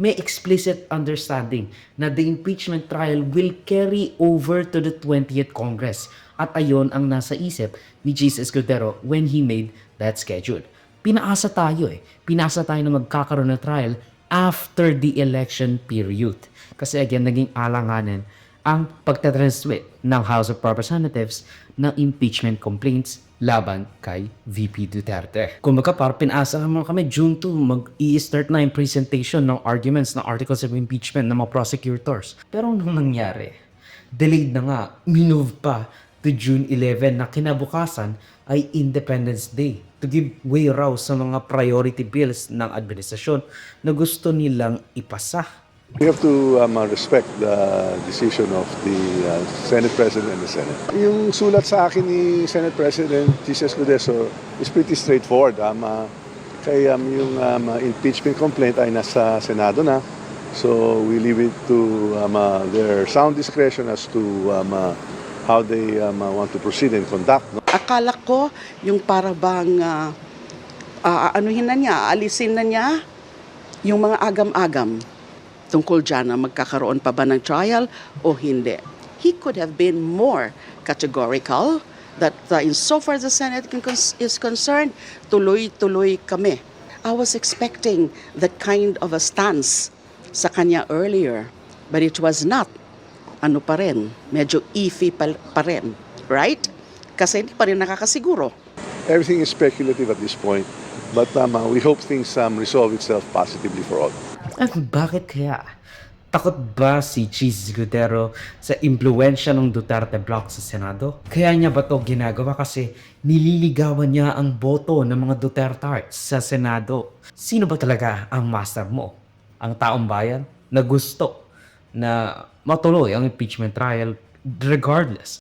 may explicit understanding na the impeachment trial will carry over to the 20th Congress. At ayon ang nasa isip ni Jesus Escudero when he made that schedule. Pinaasa tayo Pinasa tayo na magkakaroon ng trial after the election period. Kasi again, naging alanganin ang pagtatransmit ng House of Representatives ng impeachment complaints laban kay VP Duterte. Kung parang pinasa naman kami, June 2, mag-i-start na yung presentation ng arguments ng articles of impeachment ng mga prosecutors. Pero nung nangyari, delayed na nga, minove pa to June 11 na kinabukasan ay Independence Day to give way raw sa mga priority bills ng administrasyon na gusto nilang ipasa. We have to respect the decision of the Senate President and the Senate. Yung sulat sa akin ni Senate President Jesus Escudero is pretty straightforward. Kaya yung impeachment complaint ay nasa Senado na. So we leave it to their sound discretion as to how they want to proceed and conduct. No? Akala ko yung para bang alisin na niya yung mga agam-agam tungkol dyan na magkakaroon pa ba ng trial o hindi. He could have been more categorical that insofar as the Senate is concerned, tuloy-tuloy kami. I was expecting that kind of a stance sa kanya earlier, but it was not. Ano pa rin, medyo iffy pa rin, right? Kasi hindi pa rin nakakasiguro. Everything is speculative at this point, but we hope things resolve itself positively for all. At bakit kaya? Takot ba si Jesus Escudero sa impluensya ng Duterte bloc sa Senado? Kaya niya ba ito ginagawa kasi nililigawan niya ang boto ng mga Dutertards sa Senado? Sino ba talaga ang master mo? Ang taong bayan na gusto na matuloy ang impeachment trial regardless